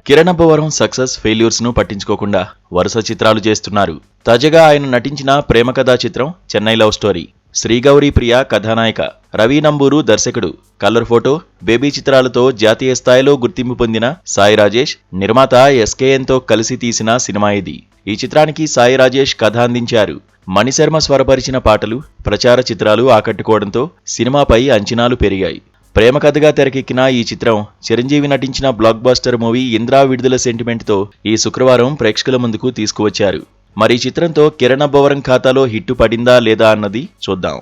Kiran Abbavaram success failures ను పట్టించుకోకుండా వరుస చిత్రాలు చేస్తున్నారు. తాజాగా ఆయన నటించిన ప్రేమ కథా చిత్రం చెన్నై లవ్ స్టోరీ. శ్రీగౌరీ ప్రియ కథానాయిక, రవి నంబూరు దర్శకుడు. కలర్ ఫోటో, బేబీ చిత్రాలతో జాతీయ స్థాయిలో గుర్తింపు పొందిన సాయి రాజేష్ నిర్మాత ఎస్కేఎన్ తో కలిసి తీసిన సినిమా ఇది. ఈ చిత్రానికి సాయి రాజేష్ కథ అందించారు. మణిశర్మ స్వరపరిచిన పాటలు, ప్రచార చిత్రాలు ఆకట్టుకోవడంతో సినిమాపై అంచనాలు పెరిగాయి. ప్రేమ కథగా తెరకెక్కిన ఈ చిత్రం చిరంజీవి నటించిన బ్లాక్ బస్టర్ మూవీ ఇంద్రా విడుదల సెంటిమెంట్తో ఈ శుక్రవారం ప్రేక్షకుల ముందుకు తీసుకువచ్చారు. మరి ఈ చిత్రంతో కిరణ్ అబ్బవరం ఖాతాలో హిట్టు పడిందా లేదా అన్నది చూద్దాం.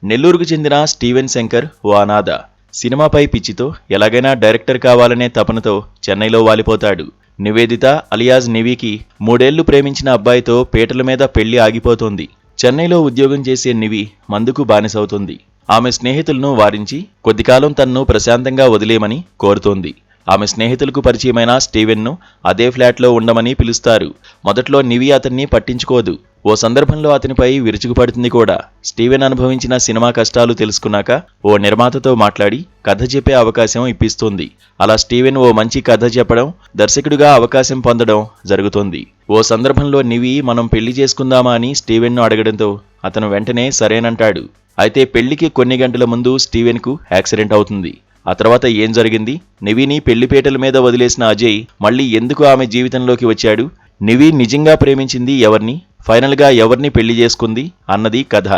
నెల్లూరుకు చెందిన స్టీవెన్ శంకర్ ఓ అనాథ. సినిమాపై పిచ్చితో ఎలాగైనా డైరెక్టర్ కావాలనే తపనతో చెన్నైలో వాలిపోతాడు. నివేదిత అలియాజ్ నివికి 3 ఏళ్లు ప్రేమించిన అబ్బాయితో పీటల మీద పెళ్లి ఆగిపోతోంది. చెన్నైలో ఉద్యోగం చేసే నివి మందుకు బానిసవుతుంది. ఆమె స్నేహితులను వారించి కొద్దికాలం తన్ను ప్రశాంతంగా వదిలేయమని కోరుతోంది. ఆమె స్నేహితులకు పరిచయమైన స్టీవెన్ను అదే ఫ్లాట్లో ఉండమని పిలుస్తారు. మొదట్లో నివి అతన్ని పట్టించుకోదు. ఓ సందర్భంలో అతనిపై విరుచుకుపడుతుంది కూడా. స్టీవెన్ అనుభవించిన సినిమా కష్టాలు తెలుసుకున్నాక ఓ నిర్మాతతో మాట్లాడి కథ చెప్పే అవకాశం ఇప్పిస్తుంది. అలా స్టీవెన్ ఓ మంచి కథ చెప్పడం, దర్శకుడిగా అవకాశం పొందడం జరుగుతుంది. ఓ సందర్భంలో నివి మనం పెళ్లి చేసుకుందామా అని స్టీవెన్ను అడగడంతో అతను వెంటనే సరేనంటాడు. అయితే పెళ్లికి కొన్ని గంటల ముందు స్టీవెన్కు యాక్సిడెంట్ అవుతుంది. ఆ తర్వాత ఏం జరిగింది? నివిని పెళ్లిపేటల మీద వదిలేసిన అజయ్ మళ్లీ ఎందుకు ఆమె జీవితంలోకి వచ్చాడు? నివి నిజంగా ప్రేమించింది ఎవరిని, ఫైనల్గా ఎవరిని పెళ్లి చేసుకుంది అన్నది కథ.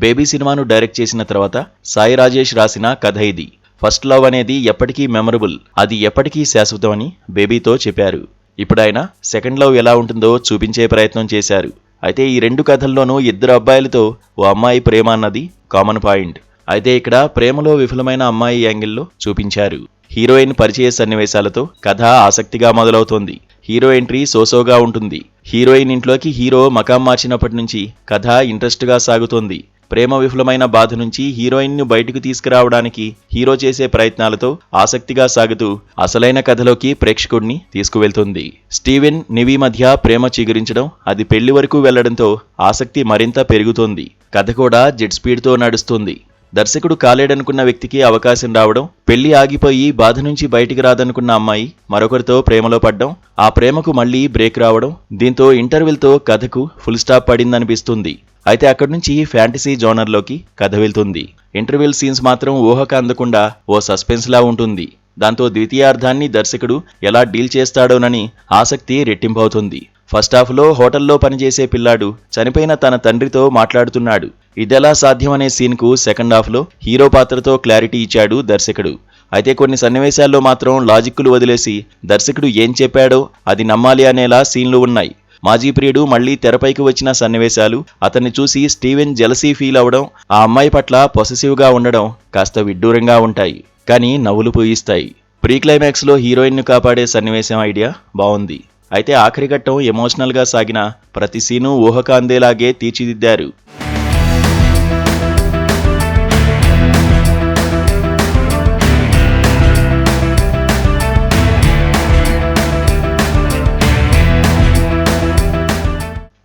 బేబీ సినిమాను డైరెక్ట్ చేసిన తర్వాత సాయి రాజేష్ రాసిన కథ ఇది. ఫస్ట్ లవ్ అనేది ఎప్పటికీ మెమరబుల్, అది ఎప్పటికీ శాశ్వతమని బేబీతో చెప్పారు. ఇప్పుడు ఆయన సెకండ్ లవ్ ఎలా ఉంటుందో చూపించే ప్రయత్నం చేశారు. అయితే ఈ 2 కథల్లోనూ 2 అబ్బాయిలతో ఓ అమ్మాయి ప్రేమ అన్నది కామన్ పాయింట్. అయితే ఇక్కడ ప్రేమలో విఫలమైన అమ్మాయి యాంగిల్లో చూపించారు. హీరోయిన్ పరిచయ సన్నివేశాలతో కథ ఆసక్తిగా మొదలవుతోంది. హీరో ఎంట్రీ సోసోగా ఉంటుంది. హీరోయిన్ ఇంట్లోకి హీరో మకాం మార్చినప్పటి నుంచి కథ ఇంట్రెస్ట్గా సాగుతోంది. ప్రేమ విఫలమైన బాధ నుంచి హీరోయిన్ను బయటకు తీసుకురావడానికి హీరో చేసే ప్రయత్నాలతో ఆసక్తిగా సాగుతూ అసలైన కథలోకి ప్రేక్షకుడిని తీసుకువెళ్తుంది. స్టీవెన్ నివి మధ్య ప్రేమ చిగురించడం, అది పెళ్లి వరకు వెళ్లడంతో ఆసక్తి మరింత పెరుగుతోంది. కథ కూడా జెట్ స్పీడ్తో నడుస్తుంది. దర్శకుడు కాలేడనుకున్న వ్యక్తికి అవకాశం రావడం, పెళ్లి ఆగిపోయి బాధ నుంచి బయటికి రాదనుకున్న అమ్మాయి మరొకరితో ప్రేమలో పడ్డం, ఆ ప్రేమకు మళ్లీ బ్రేక్ రావడం, దీంతో ఇంటర్వెల్తో కథకు ఫుల్ స్టాప్ పడిందనిపిస్తుంది. అయితే అక్కడి నుంచి ఫ్యాంటసీ జోనర్లోకి కథ వెళ్తుంది. ఇంటర్వెల్ సీన్స్ మాత్రం ఊహకు అందకుండా ఓ సస్పెన్స్లా ఉంటుంది. దాంతో ద్వితీయార్థాన్ని దర్శకుడు ఎలా డీల్ చేస్తాడోనని ఆసక్తి రెట్టింపవుతుంది. ఫస్ట్ హాఫ్లో హోటల్లో పనిచేసే పిల్లాడు చనిపోయిన తన తండ్రితో మాట్లాడుతున్నాడు. ఇదెలా సాధ్యమనే సీన్కు సెకండ్ హాఫ్లో హీరో పాత్రతో క్లారిటీ ఇచ్చాడు దర్శకుడు. అయితే కొన్ని సన్నివేశాల్లో మాత్రం లాజిక్కులు వదిలేసి దర్శకుడు ఏం చెప్పాడో అది నమ్మాలి అనేలా సీన్లు ఉన్నాయి. మాజీ ప్రియుడు మళ్లీ తెరపైకి వచ్చిన సన్నివేశాలు, అతన్ని చూసి స్టీవెన్ జెలసీ ఫీల్ అవడం, ఆ అమ్మాయి పట్ల పొసెసివ్గా ఉండడం కాస్త విడ్డూరంగా ఉంటాయి, కానీ నవ్వులు పూయిస్తాయి. ప్రీ క్లైమాక్స్లో హీరోయిన్ను కాపాడే సన్నివేశం ఐడియా బావుంది. అయితే ఆఖరి ఘట్టం ఎమోషనల్గా సాగిన ప్రతి సీను ఊహకు అందేలాగే తీర్చిదిద్దారు.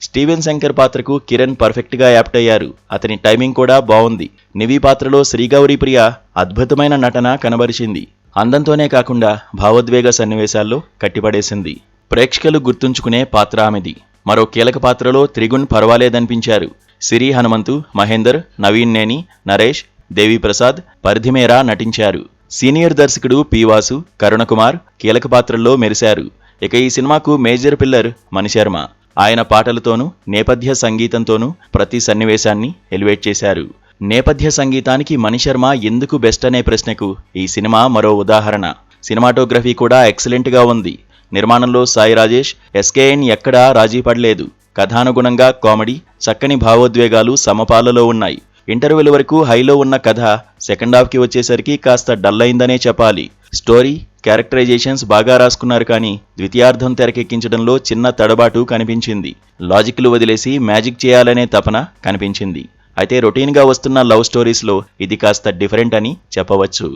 స్టీవెన్ శంకర్ పాత్రకు కిరణ్ పర్ఫెక్ట్గా యాప్ట్ అయ్యారు. అతని టైమింగ్ కూడా బావుంది. నివి పాత్రలో శ్రీగౌరీ ప్రియ అద్భుతమైన నటన కనబరిచింది. అందంతోనే కాకుండా భావోద్వేగ సన్నివేశాల్లో కట్టిపడేసింది. ప్రేక్షకులు గుర్తుంచుకునే పాత్ర ఆమెది. మరో కీలక పాత్రలో త్రిగుణ్ పర్వాలేదనిపించారు. సిరి హనుమంతు, మహేందర్, నవీన్ నేని, నరేష్, దేవిప్రసాద్, పరిధిమేరా నటించారు. సీనియర్ దర్శకుడు పి వాసు, కరుణకుమార్ కీలక పాత్రల్లో మెరిశారు. ఇక ఈ సినిమాకు మేజర్ పిల్లర్ మణిశర్మ. ఆయన పాటలతోనూ నేపథ్య సంగీతంతోనూ ప్రతి సన్నివేశాన్ని ఎలివేట్ చేశారు. నేపథ్య సంగీతానికి మణిశర్మ ఎందుకు బెస్ట్ అనే ప్రశ్నకు ఈ సినిమా మరో ఉదాహరణ. సినిమాటోగ్రఫీ కూడా ఎక్సలెంట్గా ఉంది. నిర్మాణంలో సాయి రాజేష్, ఎస్కేఎన్ ఎక్కడా రాజీ పడలేదు. కథానుగుణంగా కామెడీ, చక్కని భావోద్వేగాలు సమపాలలో ఉన్నాయి. ఇంటర్వెల్ వరకు హైలో ఉన్న కథ సెకండ్ హాఫ్కి వచ్చేసరికి కాస్త డల్ అయిందనే చెప్పాలి. స్టోరీ, క్యారెక్టరైజేషన్స్ బాగా రాసుకున్నారు కానీ ద్వితీయార్థం తెరకెక్కించడంలో చిన్న తడబాటు కనిపించింది. లాజిక్లు వదిలేసి మ్యాజిక్ చేయాలనే తపన కనిపించింది. అయితే రొటీన్గా వస్తున్న లవ్ స్టోరీస్లో ఇది కాస్త డిఫరెంట్ అని చెప్పవచ్చు.